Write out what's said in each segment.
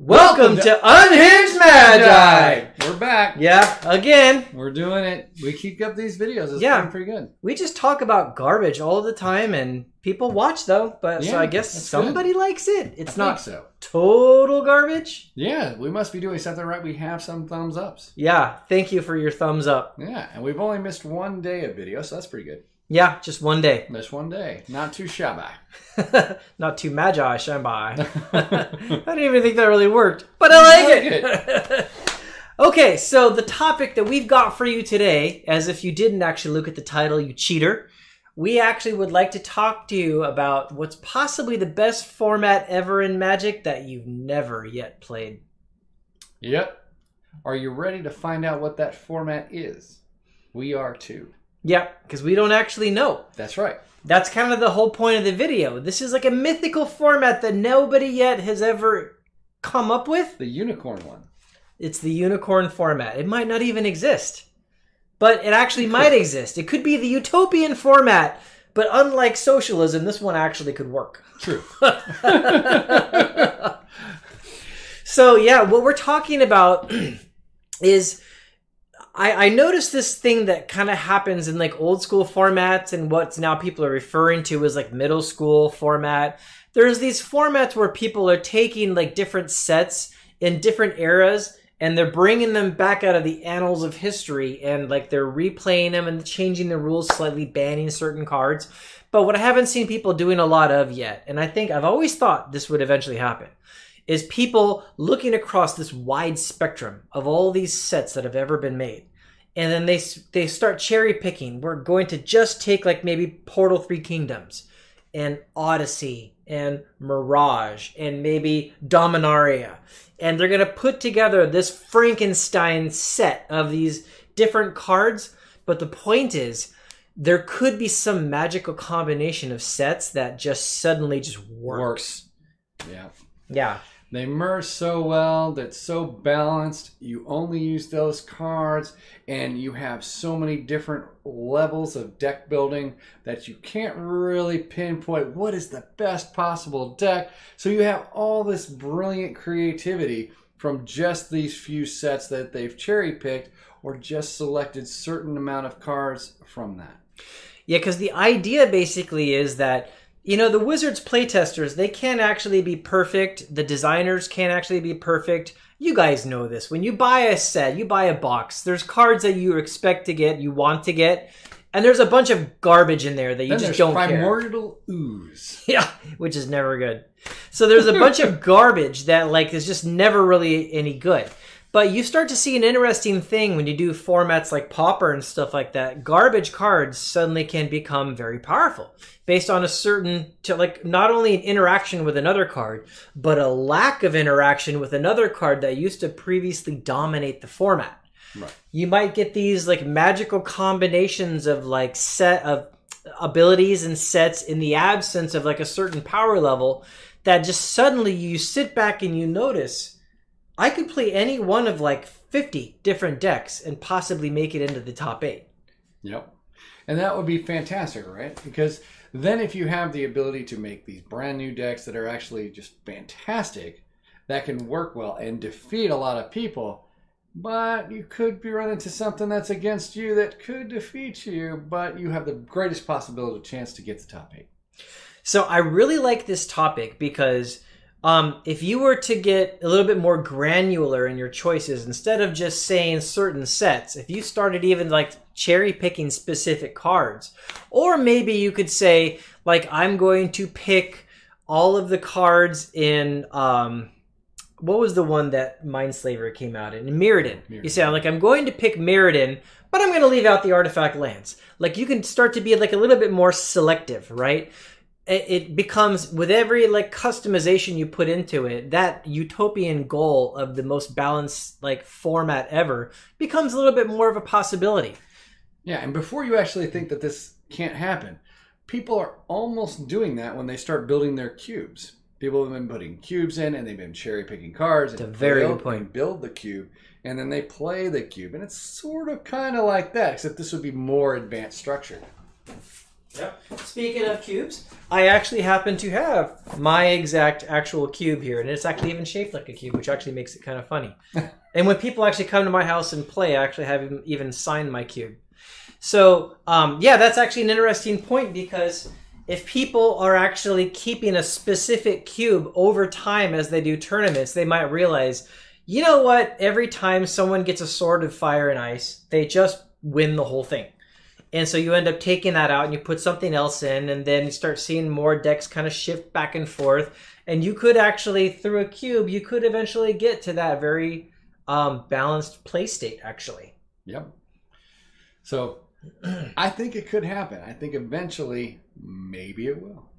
Welcome to Unhinged Magi! We're back. Yeah, again. We're doing it. We keep up these videos. It's been pretty good. We just talk about garbage all the time, and people watch, though. But so I guess somebody likes it. It's not total garbage. Yeah, we must be doing something right. We have some thumbs ups. Yeah, thank you for your thumbs up. Yeah, and we've only missed one day of video, so that's pretty good. Yeah, just one day. Just one day. Not too shabby. Not too magi, shabby. I didn't even think that really worked, but I like it. Okay, so the topic that we've got for you today, as if you didn't actually look at the title, you cheater, we actually would like to talk to you about what's possibly the best format ever in Magic that you've never yet played. Yep. Are you ready to find out what that format is? We are too. Yeah, because we don't actually know. That's right. That's kind of the whole point of the video. This is like a mythical format that nobody yet has ever come up with. The unicorn one. It's the unicorn format. It might not even exist. But it actually might exist. It could be the utopian format. But unlike socialism, this one actually could work. True. So yeah, what we're talking about is... I noticed this thing that kind of happens in like old school formats and what's now people are referring to as like middle school format. There's these formats where people are taking like different sets in different eras and they're bringing them back out of the annals of history and like they're replaying them and changing the rules slightly, banning certain cards. But what I haven't seen people doing a lot of yet, and I think I've always thought this would eventually happen, is people looking across this wide spectrum of all these sets that have ever been made. And then they start cherry picking. We're going to just take like maybe Portal 3 Kingdoms and Odyssey and Mirage and maybe Dominaria. And they're going to put together this Frankenstein set of these different cards. But the point is, there could be some magical combination of sets that just suddenly just works. Yeah. Yeah. They merge so well, that's so balanced, you only use those cards, and you have so many different levels of deck building that you can't really pinpoint what is the best possible deck. So you have all this brilliant creativity from just these few sets that they've cherry-picked or just selected certain amount of cards from that. Yeah, because the idea basically is that you know, the Wizards playtesters, they can't actually be perfect. The designers can't actually be perfect. You guys know this. When you buy a set, you buy a box, there's cards that you expect to get, you want to get, and there's a bunch of garbage in there that you just don't care. Primordial ooze. Yeah, which is never good. So there's a bunch of garbage that like is just never really any good. But you start to see an interesting thing when you do formats like Pauper and stuff like that. Garbage cards suddenly can become very powerful based on a certain, like not only an interaction with another card, but a lack of interaction with another card that used to previously dominate the format. Right. You might get these like magical combinations of like set of abilities and sets in the absence of like a certain power level that just suddenly you sit back and you notice, I could play any one of like 50 different decks and possibly make it into the top 8. Yep. And that would be fantastic, right? Because then if you have the ability to make these brand new decks that are actually just fantastic, that can work well and defeat a lot of people, but you could be running into something that's against you that could defeat you, but you have the greatest possibility chance to get to top 8. So I really like this topic because if you were to get a little bit more granular in your choices, instead of just saying certain sets, if you started even like cherry picking specific cards, or maybe you could say like, I'm going to pick all of the cards in, what was the one that Mindslaver came out in? Mirrodin. You say like, I'm going to pick Mirrodin, but I'm going to leave out the artifact lands. Like you can start to be like a little bit more selective, right? It becomes, with every like customization you put into it, that utopian goal of the most balanced like format ever becomes a little bit more of a possibility. Yeah, and before you actually think that this can't happen, people are almost doing that when they start building their cubes. People have been putting cubes in and they've been cherry picking cards and very good point. Build the cube, and then they play the cube, and it's sort of kind of like that, except this would be more advanced structure. Yep. Speaking of cubes, I actually happen to have my exact actual cube here, and it's actually even shaped like a cube, which actually makes it kind of funny. And when people actually come to my house and play, I actually have even signed my cube. So, yeah, that's actually an interesting point, because if people are actually keeping a specific cube over time as they do tournaments, they might realize, you know what? Every time someone gets a Sword of Fire and Ice, they just win the whole thing. And so you end up taking that out and you put something else in, and then you start seeing more decks kind of shift back and forth. And you could actually, through a cube, you could eventually get to that very balanced play state, actually. Yep. So I think it could happen. I think eventually, maybe it will.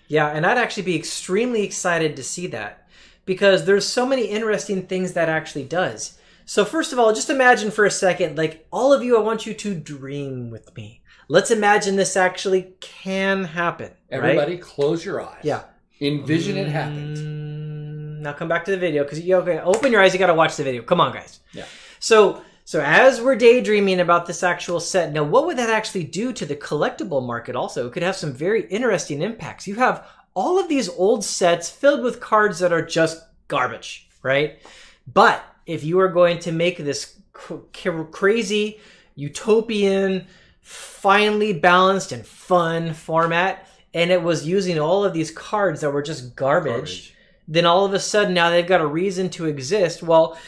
Yeah, and I'd actually be extremely excited to see that, because there's so many interesting things that actually does. So first of all, just imagine for a second, like all of you, I want you to dream with me. Let's imagine this actually can happen. Everybody, right? Close your eyes. Yeah. Envision it happened. Now come back to the video, because you okay, open your eyes. You got to watch the video. Come on, guys. Yeah. So as we're daydreaming about this actual set, now what would that actually do to the collectible market? Also, it could have some very interesting impacts. You have all of these old sets filled with cards that are just garbage, right? But if you are going to make this crazy, utopian, finely balanced, and fun format, and it was using all of these cards that were just garbage, then all of a sudden now they've got a reason to exist. Well,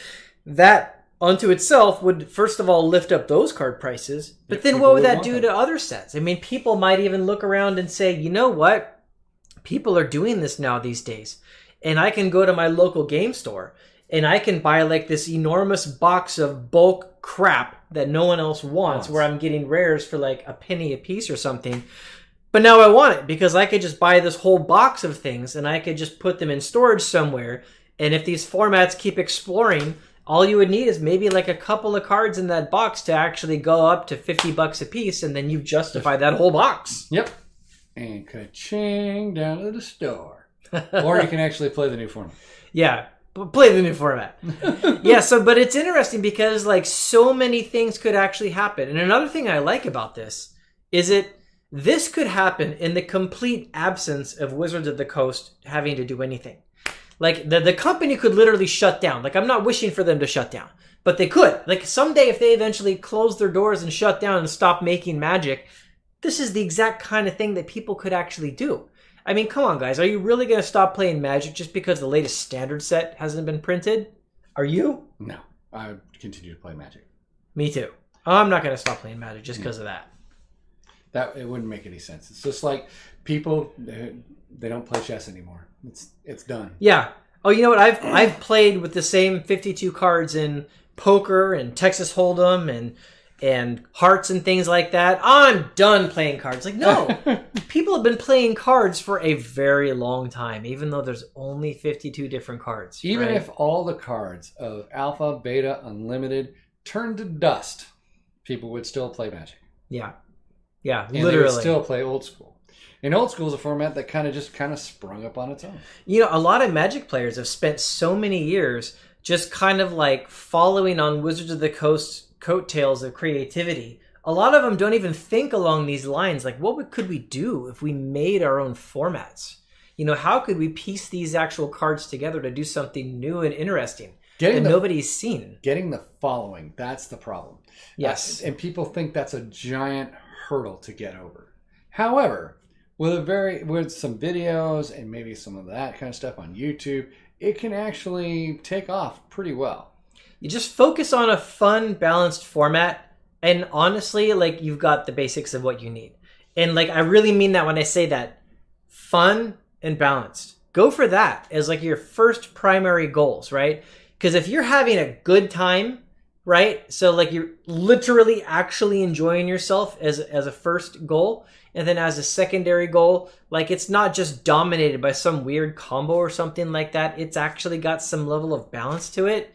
that unto itself would, first of all, lift up those card prices. But then what would that do to other sets? I mean, people might even look around and say, you know what? People are doing this now these days. And I can go to my local game store and I can buy like this enormous box of bulk crap that no one else wants, where I'm getting rares for like a penny a piece or something. But now I want it because I could just buy this whole box of things and I could just put them in storage somewhere. And if these formats keep exploring, all you would need is maybe like a couple of cards in that box to actually go up to $50 a piece, and then you've justified that whole box. Yep. And ka-ching, down to the store. Or you can actually play the new format. Yeah. Play the new format. Yeah, but it's interesting because like so many things could actually happen. And another thing I like about this is this could happen in the complete absence of Wizards of the Coast having to do anything. Like the company could literally shut down. Like I'm not wishing for them to shut down, but they could. Like someday if they eventually close their doors and shut down and stop making Magic, this is the exact kind of thing that people could actually do. I mean, come on, guys. Are you really going to stop playing Magic just because the latest standard set hasn't been printed? Are you? No. I continue to play Magic. Me too. I'm not going to stop playing Magic just because of that. It wouldn't make any sense. It's just like people, they don't play chess anymore. It's done. Yeah. Oh, you know what? I've played with the same 52 cards in poker and Texas Hold'em and hearts and things like that. I'm done playing cards. Like, no. People have been playing cards for a very long time, even though there's only 52 different cards. Even if all the cards of Alpha, Beta, Unlimited turned to dust, people would still play Magic. Yeah. Yeah, and literally. They would still play Old School. And Old School is a format that kind of sprung up on its own. You know, a lot of Magic players have spent so many years just kind of like following on Wizards of the Coast coattails of creativity. A lot of them don't even think along these lines. Like, what could we do if we made our own formats? You know, how could we piece these actual cards together to do something new and interesting that nobody's seen? Getting the following, that's the problem. Yes. And people think that's a giant hurdle to get over. However, with some videos and maybe some of that kind of stuff on YouTube, it can actually take off pretty well. You just focus on a fun, balanced format, and honestly, like, you've got the basics of what you need. And like, I really mean that when I say that. Fun and balanced. Go for that as like your first primary goals, right? Because if you're having a good time, right? So like you're literally actually enjoying yourself as a first goal, and then as a secondary goal, like it's not just dominated by some weird combo or something like that. It's actually got some level of balance to it.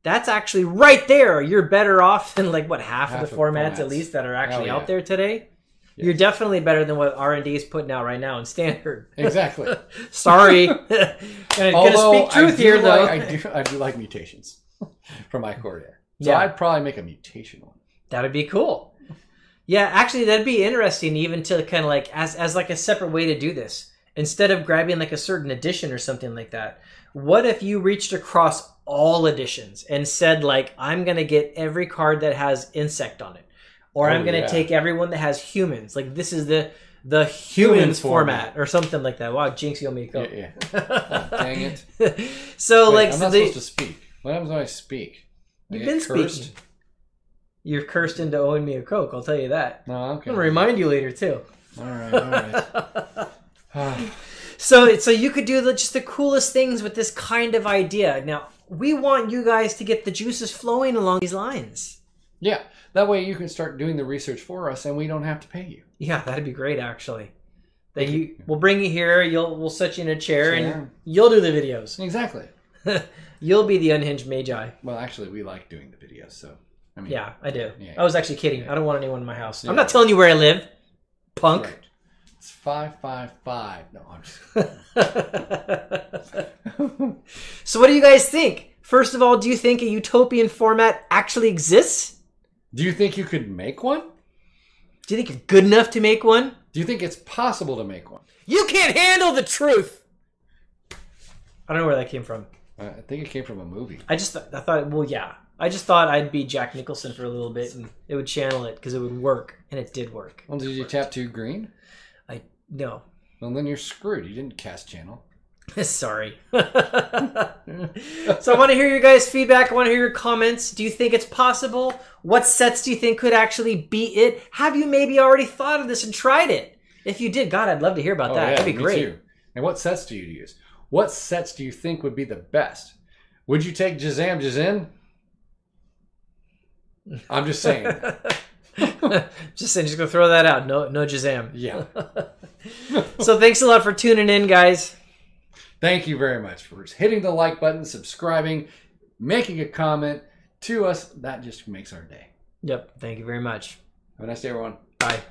That's actually right there. You're better off than like what half of the formats at least that are actually out there today. Yes. You're definitely better than what R&D is putting out right now in standard. Exactly. Sorry. Gonna speak truth here, though. I do like mutations for my core deck. So I'd probably make a mutation one. That'd be cool. Yeah, actually, that'd be interesting even to kind of like, as like a separate way to do this. Instead of grabbing like a certain edition or something like that. What if you reached across all editions and said like, I'm going to get every card that has insect on it. Or I'm going to take everyone that has humans. Like this is the humans format or something like that. Wow, Jinx, you owe me a Coke. Yeah. Oh, dang it. So Wait, like, I'm not supposed to speak. What happens when I speak? You've been speaking. You're cursed into owing me a Coke, I'll tell you that. Oh, okay. I'm going to remind you later, too. All right. So you could do just the coolest things with this kind of idea. Now, we want you guys to get the juices flowing along these lines. Yeah, that way you can start doing the research for us and we don't have to pay you. Yeah, that'd be great, actually. We'll bring you here, we'll set you in a chair, and you'll do the videos. Exactly. You'll be the Unhinged Magi. Well, actually, we like doing the videos, so... I mean, yeah, I do. Yeah. I was actually kidding. I don't want anyone in my house. Yeah. I'm not telling you where I live, punk. Right. It's 555. No, I'm just... So what do you guys think? First of all, do you think a utopian format actually exists? Do you think you could make one? Do you think you're good enough to make one? Do you think it's possible to make one? You can't handle the truth! I don't know where that came from. I think it came from a movie. I thought, well, yeah. I just thought I'd be Jack Nicholson for a little bit and it would channel it because it would work. And it did work. Well, did you tap 2 green? No. Well, then you're screwed. You didn't cast channel. Sorry. So I want to hear your guys' feedback. I want to hear your comments. Do you think it's possible? What sets do you think could actually beat it? Have you maybe already thought of this and tried it? If you did, God, I'd love to hear about that. Yeah, That'd be great. Too. And what sets do you use? What sets do you think would be the best? Would you take Jazam Jazin? I'm just saying. Just going to throw that out. No Jazam. Yeah. So thanks a lot for tuning in, guys. Thank you very much for hitting the like button, subscribing, making a comment to us. That just makes our day. Yep. Thank you very much. Have a nice day, everyone. Bye.